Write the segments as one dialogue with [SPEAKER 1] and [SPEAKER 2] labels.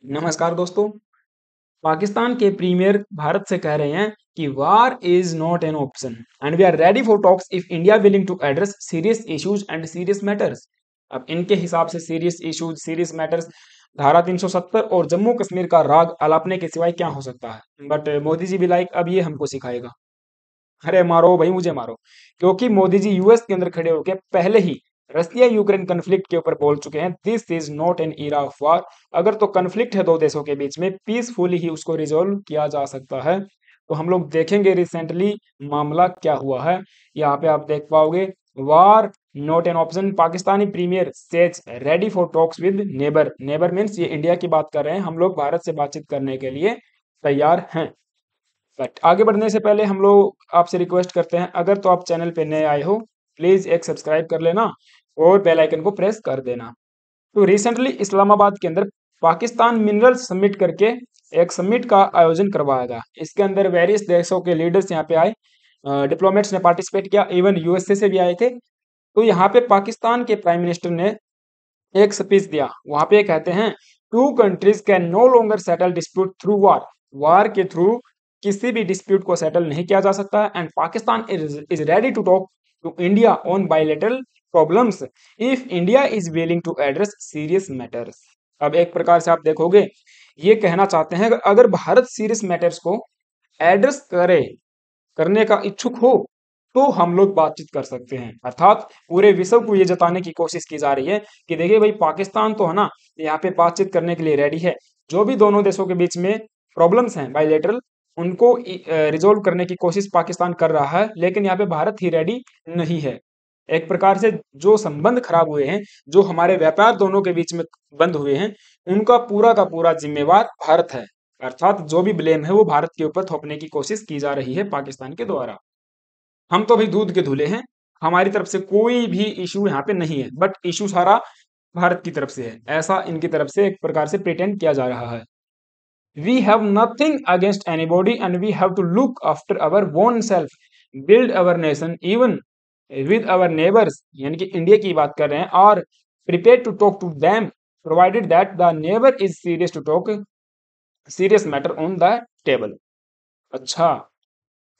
[SPEAKER 1] नमस्कार दोस्तों। पाकिस्तान के प्रीमियर भारत से कह रहे हैं कि war is not an option and we are ready for talks if India willing to address serious issues and serious matters. अब इनके हिसाब से सीरियस इश्यूज सीरियस मैटर्स धारा 370 और जम्मू कश्मीर का राग अलापने के सिवाय क्या हो सकता है। बट मोदी जी भी लाइक अब ये हमको सिखाएगा। अरे मारो भाई मुझे मारो, क्योंकि मोदी जी यूएस के अंदर खड़े होकर पहले ही रसिया यूक्रेन कन्फ्लिक्ट के ऊपर बोल चुके हैं, this is not N era of war. अगर तो कन्फ्लिक्ट है दो देशों के बीच में, पीसफुली ही उसको रिजोल्व किया जा सकता है। तो हम लोग देखेंगे रिसेंटली मामला क्या हुआ है। यहाँ पे आप देख पाओगे, war not an option, Pakistani premier says ready for talks with neighbour. Neighbour means ये इंडिया की बात कर रहे हैं, हम लोग भारत से बातचीत करने के लिए तैयार हैं। बट आगे बढ़ने से पहले हम लोग आपसे रिक्वेस्ट करते हैं, अगर तो आप चैनल पे नए आए हो प्लीज एक सब्सक्राइब कर लेना और बेल आइकन को प्रेस कर देना। तो रिसेंटली इस्लामाबाद के अंदर पाकिस्तान मिनरल समिट करके एक समिट का आयोजन करवाया गया। इसके अंदर वेरियस देशों के लीडर्स यहाँ पे आए, डिप्लोमेट्स ने पार्टिसिपेट किया, इवन यूएसए से भी आए थे। तो यहाँ पे पाकिस्तान के प्राइम मिनिस्टर ने एक स्पीच दिया। वहां पे कहते हैं, two countries can no longer settle dispute through war. War के थ्रू किसी भी डिस्प्यूट को सेटल नहीं किया जा सकता है। And Pakistan is ready to talk to India on bilateral problems if India is willing to address serious matters. अब एक प्रकार से आप देखोगे, ये कहना चाहते हैं अगर भारत सीरियस मैटर्स को एड्रेस करे, करने का इच्छुक हो, तो हम लोग बातचीत कर सकते हैं। अर्थात पूरे विश्व को ये जताने की कोशिश की जा रही है कि देखिए भाई, पाकिस्तान तो है ना, यहाँ पे बातचीत करने के लिए रेडी है। जो भी दोनों देशों के बीच में प्रॉब्लम्स हैं बायलैटरल, उनको रिजोल्व करने की कोशिश पाकिस्तान कर रहा है, लेकिन यहाँ पे भारत ही रेडी नहीं है। एक प्रकार से जो संबंध खराब हुए हैं, जो हमारे व्यापार दोनों के बीच में बंद हुए हैं, उनका पूरा का पूरा जिम्मेवार भारत है। अर्थात जो भी ब्लेम है वो भारत के ऊपर थोपने की कोशिश की जा रही है पाकिस्तान के द्वारा। हम तो भाई दूध के धुले हैं, हमारी तरफ से कोई भी इशू यहाँ पे नहीं है, बट इशू सारा भारत की तरफ से है, ऐसा इनकी तरफ से एक प्रकार से प्रिटेंड किया जा रहा है। We have nothing against anybody and we have to look after our own self, build our nation even with our neighbours, यानी कि इंडिया की बात कर रहे हैं, और prepare to talk to them provided that the neighbour is serious to talk serious matter on the table. अच्छा,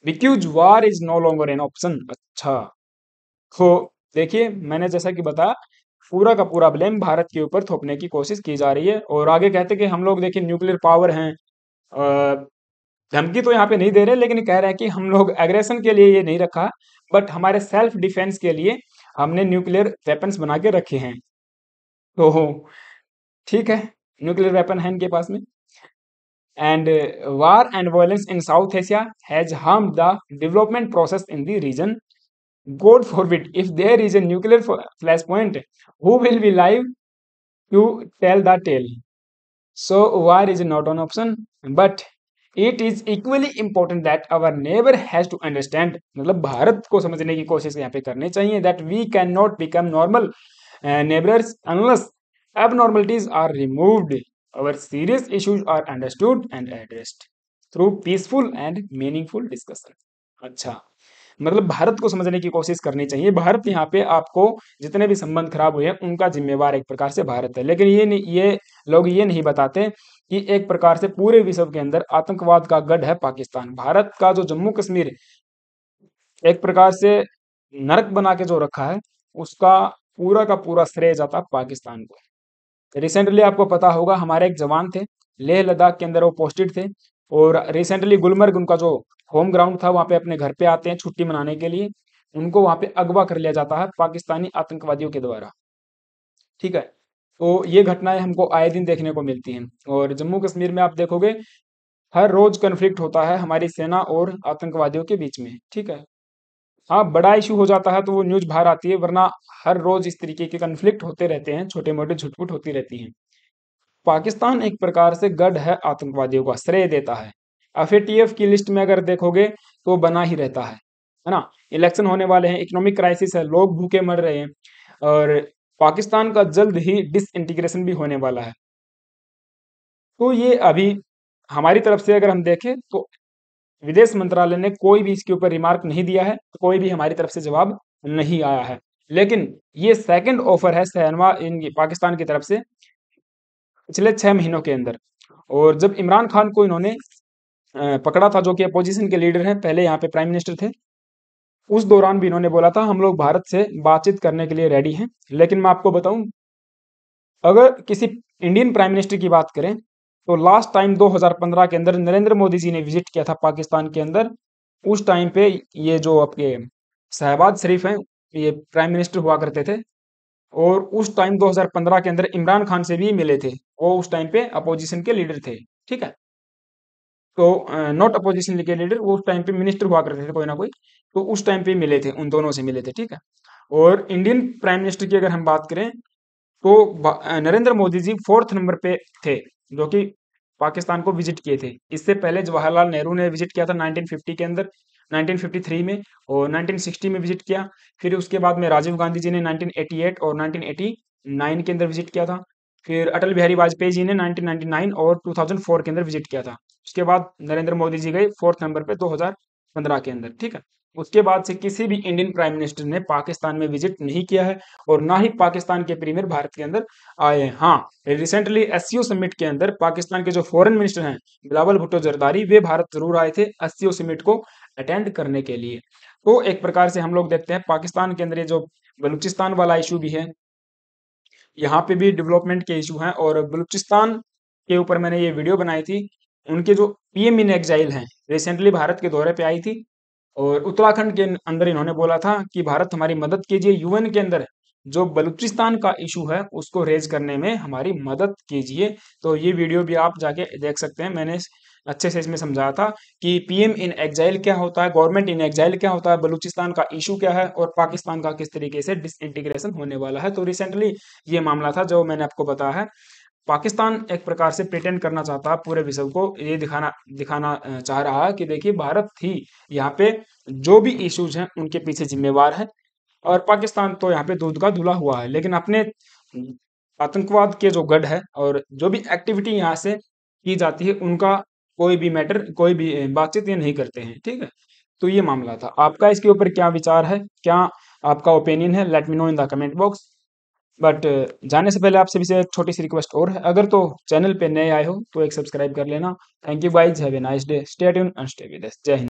[SPEAKER 1] because war is no longer an option. अच्छा, तो देखिए मैंने जैसा कि बताया, पूरा का पूरा ब्लेम भारत के ऊपर थोपने की कोशिश की जा रही है। और आगे कहते कि हम लोग देखिए न्यूक्लियर पावर हैं, अ, धमकी तो यहाँ पे नहीं दे रहे, लेकिन कह रहे हैं कि हम लोग एग्रेशन के लिए ये नहीं रखा, बट हमारे सेल्फ डिफेंस के लिए हमने न्यूक्लियर वेपन्स बना के रखे हैं। तो ठीक है, न्यूक्लियर वेपन है इनके पास में। And war and violence in South Asia has harmed the development process in the region. God forbid, if there is a nuclear flashpoint, who will be live to tell the tale? So war is not an option, but it is equally important that our neighbor has to understand, मतलब भारत को समझने की कोशिश यहाँ पे करनी चाहिए, that we cannot become normal neighbors unless abnormalities are removed, our serious issues are understood and addressed through peaceful and meaningful discussion। अच्छा, मतलब भारत को समझने की कोशिश करनी चाहिए। भारत यहाँ पे आपको जितने भी संबंध खराब हुए हैं उनका जिम्मेवार एक प्रकार से भारत है, लेकिन ये लोग ये नहीं बताते कि एक प्रकार से पूरे विश्व के अंदर आतंकवाद का गढ़ है पाकिस्तान। भारत का जो जम्मू कश्मीर एक प्रकार से नरक बना के जो रखा है, उसका पूरा का पूरा श्रेय जाता पाकिस्तान को। रिसेंटली आपको पता होगा, हमारे एक जवान थे, लेह लद्दाख के अंदर वो पोस्टेड थे, और रिसेंटली गुलमर्ग उनका जो होम ग्राउंड था, वहां पे अपने घर पे आते हैं छुट्टी मनाने के लिए। उनको वहां पे अगवा कर लिया जाता है पाकिस्तानी आतंकवादियों के द्वारा। ठीक है, तो ये घटनाएं हमको आए दिन देखने को मिलती हैं। और जम्मू कश्मीर में आप देखोगे हर रोज कन्फ्लिक्ट होता है हमारी सेना और आतंकवादियों के बीच में। ठीक है, हाँ बड़ा इशू हो जाता है तो वो न्यूज बाहर आती है, वरना हर रोज इस तरीके के कन्फ्लिक्ट होते रहते हैं, छोटे मोटे झुटपुट होती रहती हैं। पाकिस्तान एक प्रकार से गढ़ है आतंकवादियों का, श्रेय देता है। एफएटीएफ की लिस्ट में अगर देखोगे तो बना ही रहता है ना। इलेक्शन होने वाले हैं, इकोनॉमिक क्राइसिस है, लोग भूखे मर रहे हैं, और पाकिस्तान का जल्द ही डिसइंटीग्रेशन भी होने वाला है। तो ये अभी हमारी तरफ से अगर हम देखें तो विदेश मंत्रालय ने कोई भी इसके ऊपर रिमार्क नहीं दिया है, तो कोई भी हमारी तरफ से जवाब नहीं आया है। लेकिन ये सेकंड ऑफर है सहनवा इन पाकिस्तान की तरफ से पिछले 6 महीनों के अंदर। और जब इमरान खान को इन्होंने पकड़ा था, जो कि अपोजिशन के लीडर हैं, पहले यहाँ पे प्राइम मिनिस्टर थे, उस दौरान भी इन्होंने बोला था हम लोग भारत से बातचीत करने के लिए रेडी हैं। लेकिन मैं आपको बताऊं, अगर किसी इंडियन प्राइम मिनिस्टर की बात करें तो लास्ट टाइम 2015 के अंदर नरेंद्र मोदी जी ने विजिट किया था पाकिस्तान के अंदर। उस टाइम पे ये जो आपके शहबाज शरीफ हैं, ये प्राइम मिनिस्टर हुआ करते थे, और उस टाइम 2015 के अंदर इमरान खान से भी मिले थे। वो उस टाइम पे अपोजिशन के लीडर थे, ठीक है। तो नॉट अपोजिशन के लीडर, वो उस टाइम पे मिनिस्टर हुआ करते थे कोई ना कोई, तो उस टाइम पे मिले थे, उन दोनों से मिले थे, ठीक है। और इंडियन प्राइम मिनिस्टर की अगर हम बात करें तो नरेंद्र मोदी जी 4th नंबर पे थे, जो कि पाकिस्तान को विजिट किए थे। इससे पहले जवाहरलाल नेहरू ने विजिट किया था 1950 के अंदर, 1953 में, और 1960 में विजिट किया। फिर उसके बाद में राजीव गांधी जी ने 1988 और 1989 के अंदर विजिट किया था। फिर अटल बिहारी वाजपेयी जी ने 1999 और 2004 के अंदर विजिट किया था। उसके बाद नरेंद्र मोदी जी गए 4th नंबर पे 2015 के अंदर, ठीक है। उसके बाद से किसी भी इंडियन प्राइम मिनिस्टर ने पाकिस्तान में विजिट नहीं किया है, और ना ही पाकिस्तान के प्रीमियर भारत के अंदर आए हैं। हाँ, रिसेंटली एससीओ समिट के अंदर पाकिस्तान के जो फॉरेन मिनिस्टर हैं बिलावल भुट्टो जरदारी, वे भारत जरूर आए थे एससीओ समिट को अटेंड करने के लिए। तो एक प्रकार से हम लोग देखते हैं पाकिस्तान के अंदर ये जो बलूचिस्तान वाला इशू भी है, यहाँ पे भी डेवलपमेंट के इशू हैं। और बलूचिस्तान के ऊपर मैंने ये वीडियो बनाई थी। उनके जो पीएम इन एग्जाइल हैं, रिसेंटली भारत के दौरे पे आई थी, और उत्तराखंड के अंदर इन्होंने बोला था कि भारत हमारी मदद कीजिए, यूएन के अंदर जो बलूचिस्तान का इशू है उसको रेज करने में हमारी मदद कीजिए। तो ये वीडियो भी आप जाके देख सकते हैं। मैंने अच्छे से इसमें समझाया था कि पीएम इन एग्जाइल क्या होता है, गवर्नमेंट इन एग्जाइल क्या होता है, बलूचिस्तान का इशू क्या है, और पाकिस्तान का किस तरीके से डिसइंटीग्रेशन होने वाला है। तो रिसेंटली ये मामला था जो मैंने आपको बताया है। पाकिस्तान एक प्रकार से प्रिटेंड करना चाहता है, पूरे विश्व को ये दिखाना दिखाना चाह रहा है कि देखिए भारत ही यहाँ पे जो भी इश्यूज हैं उनके पीछे जिम्मेवार है, और पाकिस्तान तो यहाँ पे दूध का धुला हुआ है। लेकिन अपने आतंकवाद के जो गढ़ है और जो भी एक्टिविटी यहाँ से की जाती है, उनका कोई भी मैटर, कोई भी बातचीत ये नहीं करते हैं, ठीक है। तो ये मामला था। आपका इसके ऊपर क्या विचार है, क्या आपका ओपिनियन है, let me know in the comment box. But जाने से पहले आपसे भी से एक छोटी सी रिक्वेस्ट और है, अगर तो चैनल पे नए आए हो तो एक सब्सक्राइब कर लेना। Thank you guys, have a nice day, stay tuned and stay with us. जय हिंद।